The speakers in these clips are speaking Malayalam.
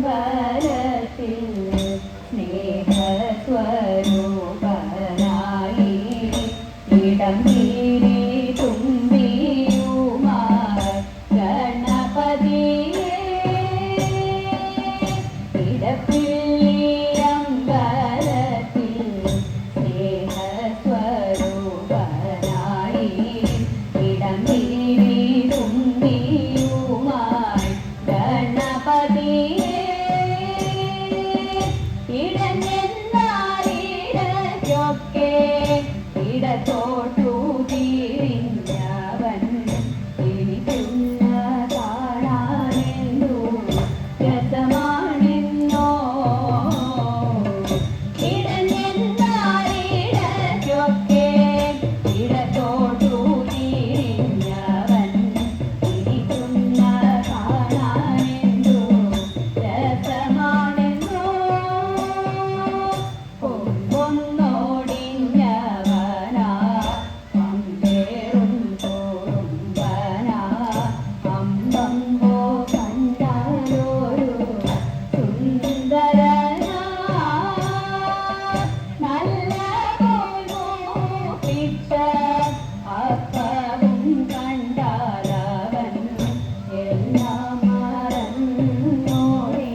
ഇടപ്പില്ലമ്പലത്തിൽ സ്നേഹസ്വരൂപനായി ഇടം വീരി തുമ്പിയുമായി ഗണപതിയെ ഇടപ്പില്ലമ്പലത്തിൽ സ്നേഹസ്വരൂപനായി ഇടം വീരി തുമ്പിയുമായി ഗണപതിയെ ഇടഞ്ഞെന്നാലിടയ്ക്കൊക്കെ ഇടത്തോട്ടു തിരിഞ്ഞവൻ ഇരിക്കുന്ന കാണാനെന്തു രസമാണെന്നോ ഇടഞ്ഞെന്നാലിടയ്ക്കൊക്കെ ഇടത്തോട്ടു തിരിഞ്ഞവൻ ഇരിക്കുന്ന കാണാനെന്തു രസമാണെന്നോ കൊമ്പൊന്നോടിഞ്ഞവനാ അമ്പേറും തോറുമ്പനാ അമ്പമ്പോ കണ്ടാലൊരു സുന്ദരനാ നല്ല മൂപ്പിച്ച അപ്പവും കണ്ടാലവൻ എല്ലാം മറന്നോടി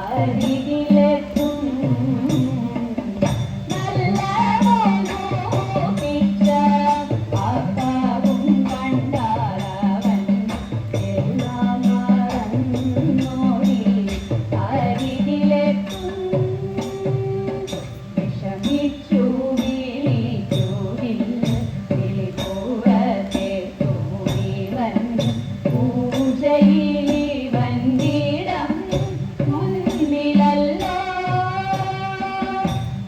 അരികിലെത്തും നല്ല മൂപ്പിച്ച അപ്പവും കണ്ടാലവൻ എല്ലാം മറന്നോടി അരികിലെത്തും വിഷമിച്ചു വിളിച്ചു വിളിപ്പുറത്തെ തൂണിവൻ പൂജയിലിവൻ ഇടം മുൻപിലല്ലോ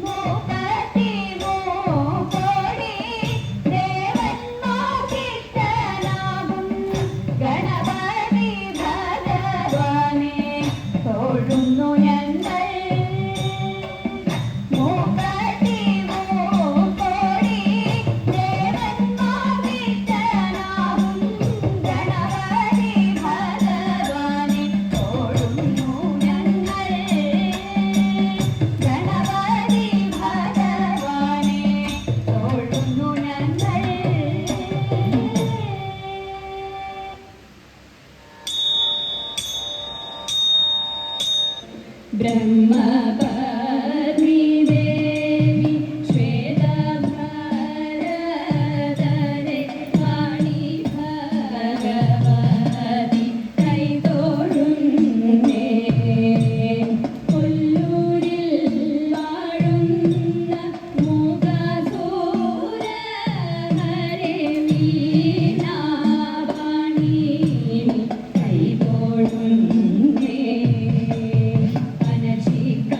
മൂപ്പത്തി മൂക്കോടി ദേവന്മാർക്കിഷ്ടനാകും ഗണപതി ഭഗവാനെ തൊഴുന്നു ഞങ്ങൾ മൂപ്പത്തി മൂക്കോടി ദേവന്മാർക്കിഷ്ടനാകും ഗണപതി ഭഗവാനെ തൊഴുന്നു ഞങ്ങൾ ഗണപതി ഭഗവാനെ തൊഴുന്നു ഞങ്ങൾ ബ്രഹ്മപത്നി ദേവി ശ്വേതഭാരതരെ വാണി ഭഗവതി കൈതൊഴുന്നേ കൊല്ലൂരിൽ വാഴുന്ന മൂകാസുരഹരെ വീണാവാണി കൈതൊഴുന്നേ അനശിക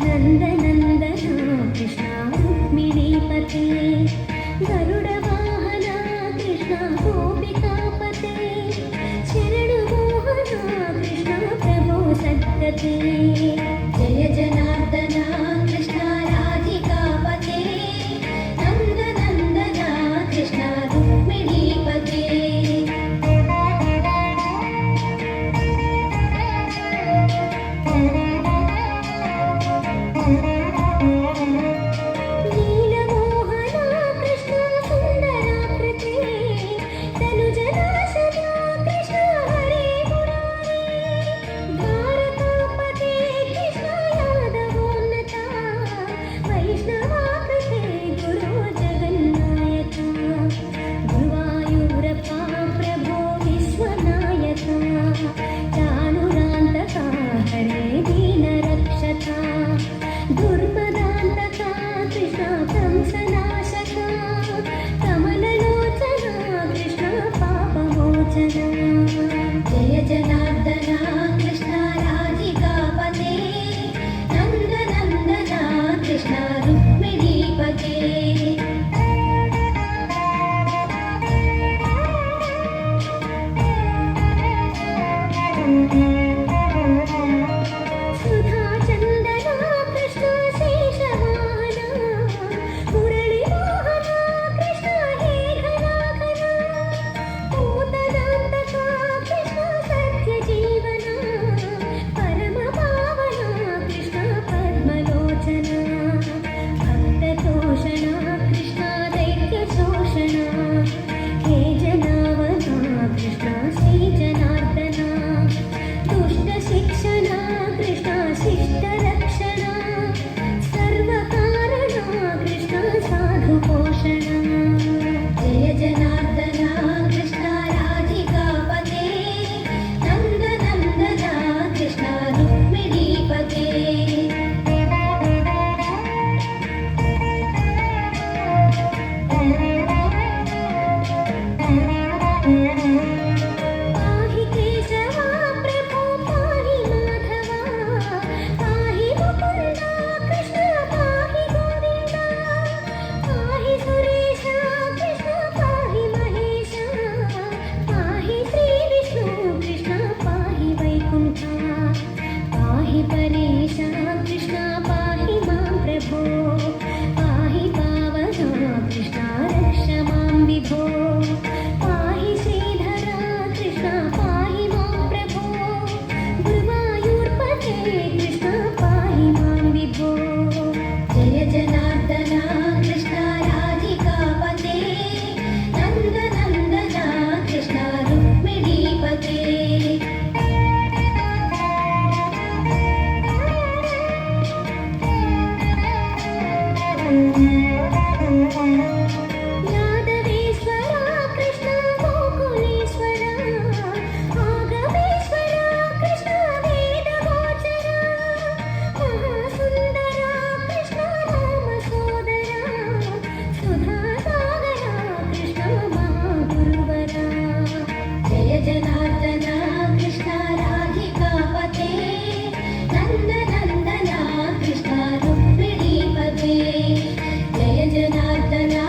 नन्दनन्दना कृष्ण रुक्मिणीपते गरुडवाहना कृष्ण गोपिकापते शरणुमोहना कृष्ण प्रभो सद्गते जय जनार्दना कृष्ण राधिकापते नन्दनन्दना कृष्ण रुक्मिणीपते नीलमोहना कृष्ण सुन्दराकृते तनुजनाशना कृष्ण हरे मुरारे द्वारकापते कृष्ण यादवोन्नता वैष्णवाकृते गुरो जगन्नायका गुरुवायूरप्पा प्रभो विश्वनायका चानुरान्तका हरे दीनरक्षका दुर्मदान्तका कृष्ण कंसनाशका कमललोचना कृष्ण पापमोचना जय जनार्दना कृष्ण राधिकापते नन्दनन्दना कृष्ण रुक्मिणीपते सुधाचन्दना कृष्ण शेषवाहना मुरळीमोहना कृष्ण हे घनाघना पूतनान्तका कृष्ण सत्यजीवना परमपावना कृष्ण पद्मलोचना भक्ततोषणा कृष्ण दैत्यशोषणा हे जनावना कृष्ण श्रीजनार्दना दुष्टशिक्षणा कृष्ण शिष्टरक्षणा सर्वकारणा कृष्ण साधुपोषणा जय जनार्दना कृष्ण राधिकापते नन्दनन्दना कृष्ण रुक्मिणीपते पाहि केशवा प्रभो पाहि माधवा पाहि मुकुन्दा कृष्ण पाहि गोविन्दा पाहि सुरेशा कृष्ण पाहि महेशा पाहि श्रीविष्णु कृष्ण पाहि वैकुण्ठा पाहि परेशा कृष्ण पाहि मां प्रभो पाहि पावना कृष्ण रक्ष मां विभो पाहि श्रीधरा कृष्ण पाहि मां प्रभो गुरुवायूर्पते कृष्ण पाहि मां विभो जय जनार्दना कृष्ण राधिकापते नन्दनन्दना कृष्ण रुक्मिणीपते यादवेश्वरा कृष्ण गोकुलेश्वरा आगमेश्वरा कृष्ण वेदगोचरा महासुन्दरा कृष्ण रामसोदरा सुधासागरा कृष्ण महागुरुवरा जय जनार्दना कृष्ण राधिकापते नन्दनन्दना कृष्ण रुक्मिणीपते जय जनार्दना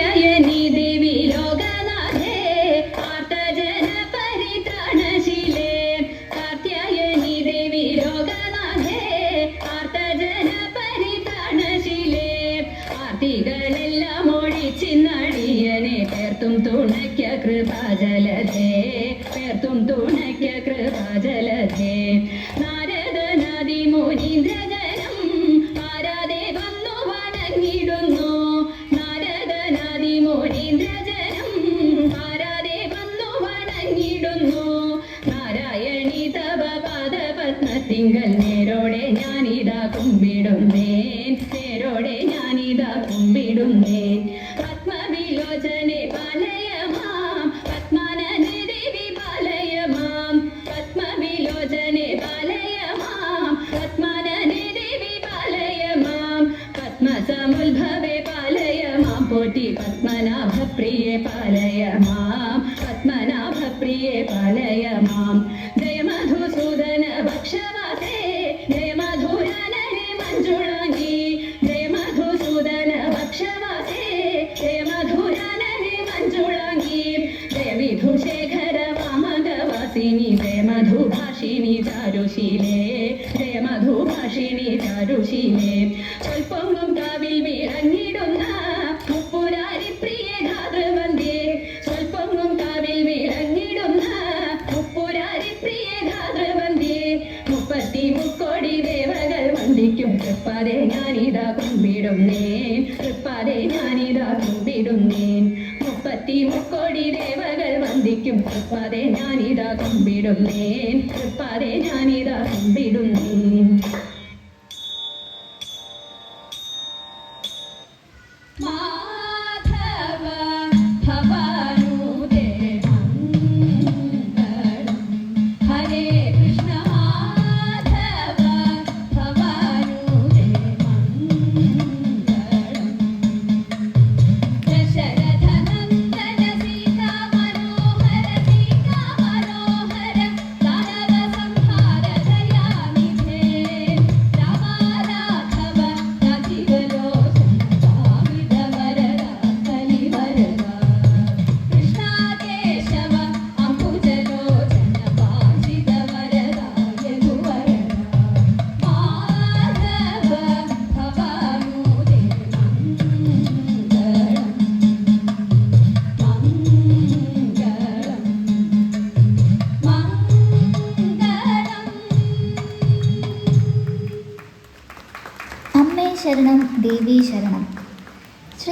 കാർത്യായനി ദേവി ലോകനാഥേ ആർത്തജന പരിത്രാണശീലേ കാർത്യായനി ദേവി ലോകനാഥേ ആർത്തജന പരിത്രാണശീലേ ആർത്തികളെല്ലാം ഓടിച്ചിന്നടിയനെ പേർത്തും തുണയ്ക്ക കൃപാജലധേ പേർത്തും തുണയ്ക്ക കൃപാജലധേ നാരദനാദി മുനീന്ദ്രജനം ആരാധേ വന്നു വണങ്ങിടുന്നു നാരദനാദി മുനീന്ദ്രജനം ആരാധേ വന്നു വണങ്ങിടുന്നു നാരായണി തവ പാദപത്മത്തിങ്കൽ നേരോടെ ഞാനിതാ കുമ്പിടുന്നേൻ നേരോടെ ഞാനിതാ കുമ്പിടുന്നേൻ പത്മവിലോചനെ പാലയ മാം പത്മാനനെ ദേവി പാലയ മാം പത്മവിലോചനെ പാലയ മാം പത്മാനനെ ദേവി പാലയ മാം പത്മസമുദ്ഭവേ പാലയ മാം പോറ്റി പത്മനാഭപ്രിയേ പാലയ മാം പത്മനാഭപ്രിയേ പാലയ മാം ജയ മധുസൂദന ഭക്ഷവാസേ ജയ മധുരനനെ മഞ്ജുളാംഗി ജയ മധുസൂദന ഭക്ഷവാസേ ജയ മധുരനനെ മഞ്ജുളാംഗി ജയ വിധുശേഖര വാമകവാസിനി ജയ മധുഭാഷിണി ചാരുശീലേ ജയ മധുഭാഷിണി ചാരുശീലേ സ്വൽപ്പൊങ്ങും കാവിൽ വിളങ്ങിടുന്ന മുപ്പുരാരി പ്രിയ ധാതൃവന്ദേ സ്വൽപ്പൊങ്ങും കാവിൽ വിളങ്ങിടുന്ന മുപ്പുരാരി പ്രിയ ധാതൃവന്ദേ മുപ്പത്തി മുക്കോടി ദേവകൾ വന്ദിക്കും തൃപ്പാതെ ഞാനിതാ കുമ്പിടുന്നേൻ തൃപ്പാതെ ഞാനിതാ കുമ്പിടുന്നേൻ മുപ്പത്തി മുക്കോടി ദേവകൾ വന്ദിക്കും തൃപ്പാതെ ഞാനിതാ കുമ്പിടുന്നേൻ തൃപ്പാതെ ഞാനിതാ കുമ്പിടുന്നേൻ മാധവ ഭവാനുദേ മംഗളം ഹരേ കൃഷ്ണ മാധവ ഭവാനുദേ മംഗളം ദശരഥനന്ദന സീതാ മനോഹര ദാനവ സംഹാര ദയാനിധേ രാമാരാഘവ രാജീവലോചന കാമിത വരദ കലിവരദ കൃഷ്ണ കേശവ അംബുജലോചന വാഞ്ചിത വരദ യദുവരദ മാധവ ഭവാനുദേ മംഗളം അമ്മേ ശരണം ദേവി ശരണം.